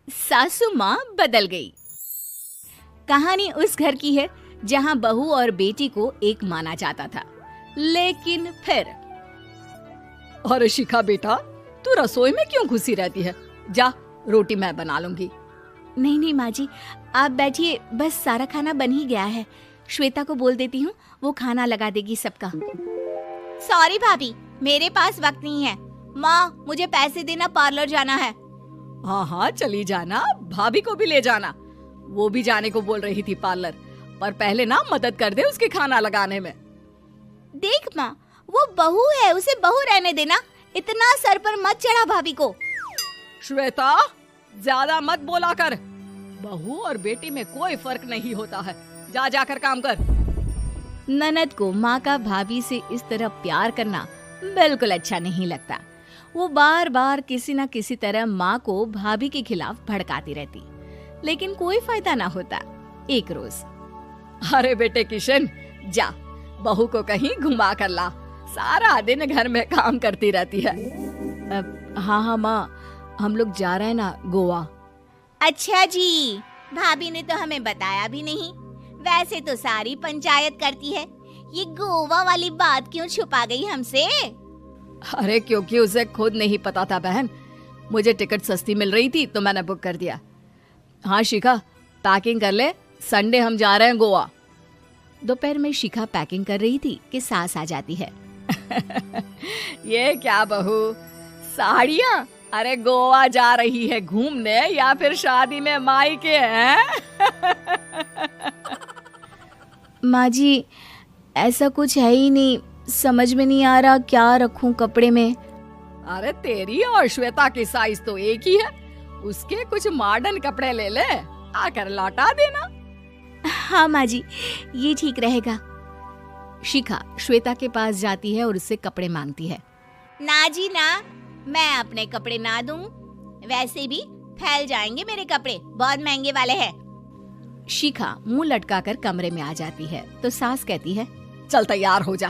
सासू माँ बदल गई। कहानी उस घर की है जहाँ बहू और बेटी को एक माना जाता था, लेकिन फिर अरे शिखा बेटा, तू रसोई में क्यों घुसी रहती है? जा, रोटी मैं बना लूंगी। नहीं नहीं माँ जी, आप बैठिए, बस सारा खाना बन ही गया है। श्वेता को बोल देती हूँ, वो खाना लगा देगी सबका। सॉरी भाभी, मेरे पास वक्त नहीं है। माँ, मुझे पैसे देना, पार्लर जाना है। हाँ हाँ चली जाना, भाभी को भी ले जाना। वो भी जाने को बोल रही थी पार्लर, पर पहले ना मदद कर दे उसके खाना लगाने में। देख माँ, वो बहू है, उसे बहू रहने देना, इतना सर पर मत चढ़ा भाभी को। श्वेता, ज्यादा मत बोला कर। बहू और बेटी में कोई फर्क नहीं होता है। जा जाकर काम कर। ननद को माँ का भाभी से इस तरह प्यार करना बिल्कुल अच्छा नहीं लगता। वो बार बार किसी न किसी तरह माँ को भाभी के खिलाफ भड़काती रहती, लेकिन कोई फायदा ना होता। एक रोज, अरे बेटे किशन, जा बहू को कहीं घुमा कर ला, सारा दिन घर में काम करती रहती है। हाँ हाँ माँ, हम लोग जा रहे हैं ना गोवा। अच्छा जी, भाभी ने तो हमें बताया भी नहीं। वैसे तो सारी पंचायत करती है, ये गोवा वाली बात क्यों छुपा गई हमसे? अरे क्योंकि उसे खुद नहीं पता था बहन। मुझे टिकट सस्ती मिल रही थी तो मैंने बुक कर दिया। हाँ शिखा, पैकिंग कर ले, संडे हम जा रहे हैं गोवा। दोपहर में शिखा पैकिंग कर रही थी कि सास आ जाती है। ये क्या बहू, साड़ियाँ? अरे गोवा जा रही है घूमने या फिर शादी में मायके हैं? माँ जी, ऐसा कुछ है ही नहीं, समझ में नहीं आ रहा क्या रखूं कपड़े में। अरे तेरी और श्वेता की साइज तो एक ही है, उसके कुछ मॉडर्न कपड़े ले ले, आकर लौटा देना। हाँ माँ जी, ये ठीक रहेगा। शिखा श्वेता के पास जाती है और उससे कपड़े मांगती है। ना जी ना, मैं अपने कपड़े ना दूं, वैसे भी फैल जाएंगे मेरे कपड़े, बहुत महंगे वाले हैं। शिखा मुंह लटकाकर कमरे में आ जाती है तो सास कहती है, चल तैयार हो जा,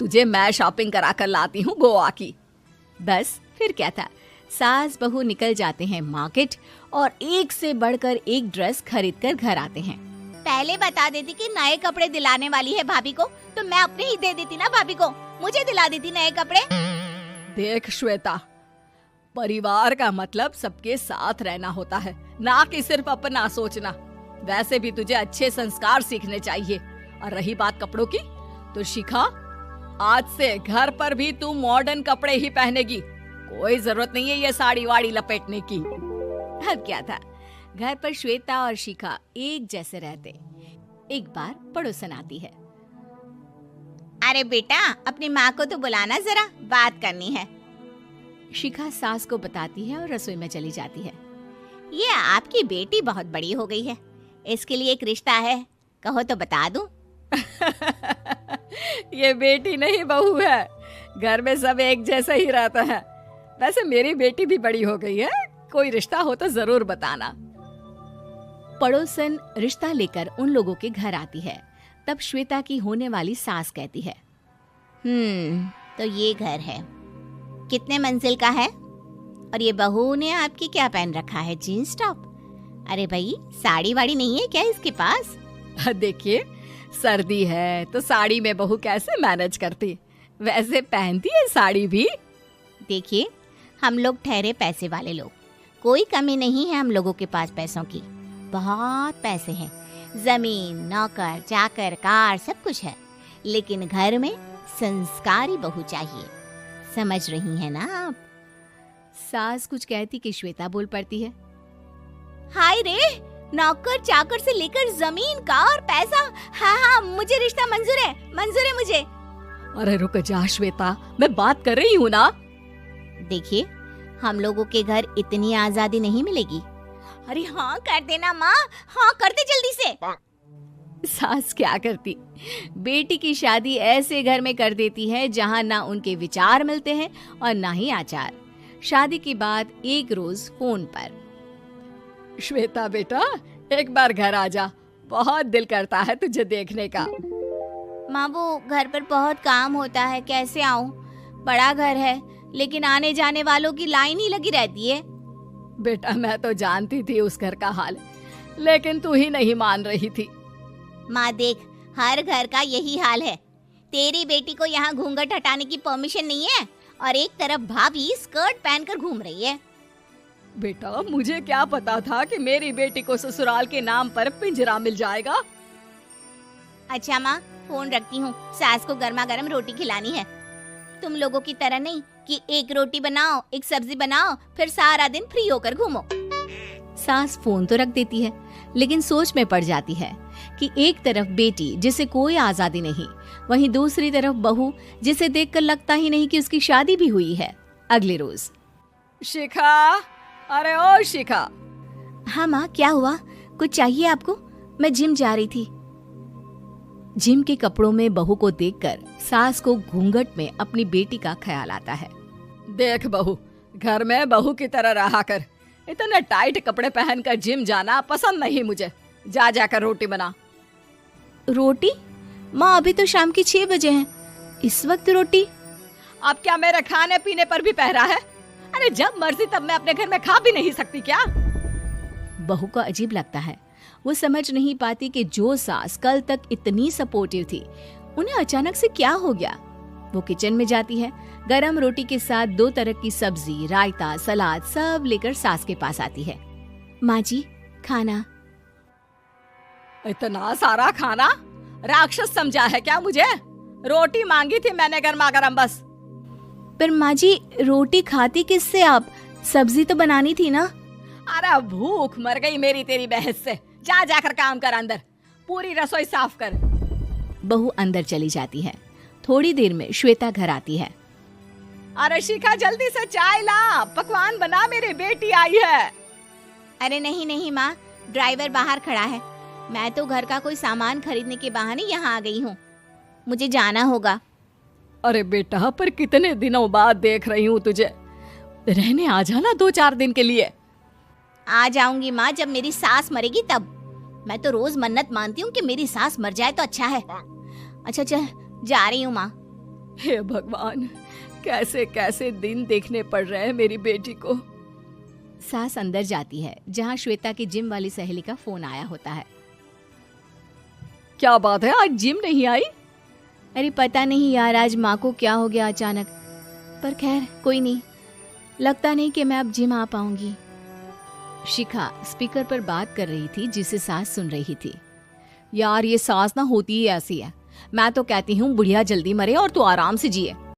तुझे मैं शॉपिंग करा कर लाती हूँ गोवा की। बस फिर क्या था, सास बहू निकल जाते हैं मार्केट और एक से बढ़कर एक ड्रेस खरीद कर घर आते हैं। पहले बता देती कि नए कपड़े दिलाने वाली है भाभी को, तो मैं अपने ही दे देती ना भाभी को, मुझे दिला देती नए कपड़े। देख श्वेता, परिवार का मतलब सबके साथ रहना होता है, ना कि सिर्फ अपना सोचना। वैसे भी तुझे अच्छे संस्कार सीखने चाहिए। और रही बात कपड़ों की, तो शिखा, आज से घर पर भी तू मॉडर्न कपड़े ही पहनेगी। कोई जरूरत नहीं है ये साड़ी वाड़ी लपेटने की। अब क्या था, घर पर श्वेता और शिखा एक जैसे रहते। एक बार पड़ोसन आती है। अरे बेटा, अपनी माँ को तो बुलाना जरा, बात करनी है। शिखा सास को बताती है और रसोई में चली जाती है। ये आपकी बेटी बहुत बड़ी हो गई है, इसके लिए एक रिश्ता है, कहो तो बता दूं। ये बेटी नहीं बहू है, घर में सब एक जैसा ही रहता है। वैसे मेरी बेटी भी बड़ी हो गई है, कोई रिश्ता हो तो जरूर बताना। पड़ोसन रिश्ता लेकर उन लोगों के घर आती है। तब श्वेता की होने वाली सास कहती है, तो ये घर है, कितने मंजिल का है? और ये बहू ने आपकी क्या पहन रखा है, जीन्स टॉप? अरे भाई, साड़ी वाड़ी नहीं है क्या इसके पास? देखिए, सर्दी है तो साड़ी में बहू कैसे मैनेज करती, वैसे पहनती है साड़ी भी। देखिए, हम लोग ठहरे पैसे वाले लोग, कोई कमी नहीं है हम लोगों के पास पैसों की, बहुत पैसे हैं, जमीन, नौकर चाकर, कार, सब कुछ है, लेकिन घर में संस्कारी बहू चाहिए, समझ रही हैं ना आप? सास कुछ कहती कि श्वेता बोल पड़ती है, हाय रे, नौकर चाकर से लेकर जमीन, कार, पैसा, हाँ हाँ मुझे रिश्ता मंजूर है मुझे। अरे रुक जा श्वेता, मैं बात कर रही हूँ ना। देखिए, हम लोगों के घर इतनी आजादी नहीं मिलेगी। अरे हाँ कर देना माँ, हाँ कर दे जल्दी से। सास क्या करती, बेटी की शादी ऐसे घर में कर देती है जहाँ ना उनके विचार मिलते हैं और ना ही आचार। शादी के बाद एक रोज फोन पर, श्वेता बेटा, एक बार घर आ जा, बहुत दिल करता है तुझे देखने का। माँ, वो घर पर बहुत काम होता है, कैसे आऊँ? बड़ा घर है, लेकिन आने जाने वालों की लाइन ही लगी रहती है। बेटा मैं तो जानती थी उस घर का हाल, लेकिन तू ही नहीं मान रही थी। माँ देख, हर घर का यही हाल है। तेरी बेटी को यहाँ घूंघट हटाने की परमिशन नहीं है और एक तरफ भाभी स्कर्ट पहनकर घूम रही है। बेटा मुझे क्या पता था कि मेरी बेटी को ससुराल के नाम पर पिंजरा मिल जाएगा। अच्छा माँ, फोन रखती हूँ, सास को गर्मा गर्म रोटी खिलानी है। तुम लोगों की तरह नहीं कि एक रोटी बनाओ, एक सब्जी बनाओ, फिर सारा दिन फ्री होकर घूमो। सास फोन तो रख देती है, लेकिन सोच में पड़ जाती है कि एक तरफ बेटी जिसे कोई आजादी नहीं, वहीं दूसरी तरफ बहू जिसे देखकर लगता ही नहीं कि उसकी शादी भी हुई है। अगले रोज। शिखा, अरे ओ शिखा। हाँ माँ, क्या हुआ? कुछ चाहिए आपको? मैं जिम जा रही थी। जिम के कपड़ों में बहू को देखकर सास को घूंघट में अपनी बेटी का ख्याल आता है। देख बहू, घर में बहू की तरह रहा कर। इतने टाइट कपड़े पहनकर जिम जाना पसंद नहीं मुझे। जा जाकर रोटी बना। रोटी? माँ अभी तो शाम के 6 बजे हैं, इस वक्त रोटी? अब क्या मेरे खाने पीने पर भी पहरा है? अरे जब मर्जी तब मैं अपने घर में खा भी नहीं सकती क्या? बहू को अजीब लगता है। वो समझ नहीं पाती कि जो सास कल तक इतनी सपोर्टिव थी, उन्हें अचानक से क्या हो गया। वो किचन में जाती है, गरम रोटी के साथ 2 तरह की सब्जी, रायता, सलाद सब लेकर सास के पास आती है। माँ जी, खाना। इतना सारा खाना? राक्षस समझा है क्या मुझे? रोटी मांगी थी मैंने गर्मा गर्म बस। पर माँ जी, रोटी खाती किससे आप? सब्जी तो बनानी थी ना। अरे भूख मर गई मेरी तेरी बहस से। जा जाकर काम कर, अंदर पूरी रसोई साफ कर। बहू अंदर चली जाती है। थोड़ी देर में श्वेता घर आती है। अरे शिखा जल्दी से चाय ला, पकवान बना, मेरी बेटी आई है। अरे नहीं नहीं माँ, ड्राइवर बाहर खड़ा है। मैं तो घर का कोई सामान खरीदने के बहाने यहाँ आ गई हूँ, मुझे जाना होगा। अरे बेटा, पर कितने दिनों बाद देख रही हूँ तुझे, रहने आ जाना 2-4 दिन के लिए। आ जाऊंगी माँ, जब मेरी सास मरेगी तब। मैं तो रोज मन्नत मानती हूँ कि मेरी सास मर जाए तो अच्छा है। अच्छा चल, जा रही हूँ माँ। हे भगवान, कैसे कैसे दिन देखने पड़ रहे हैं मेरी बेटी को। सास अंदर जाती है, जहाँ श्वेता की जिम वाली सहेली का फोन आया होता है। क्या बात है, आज जिम नहीं आई? अरे पता नहीं यार, आज माँ को क्या हो गया अचानक। पर खैर कोई नहीं, लगता नहीं कि मैं अब जिम आ पाऊंगी। शिखा स्पीकर पर बात कर रही थी, जिसे सास सुन रही थी। यार ये सास ना होती ही ऐसी है। मैं तो कहती हूँ बुढ़िया जल्दी मरे और तू आराम से जिए।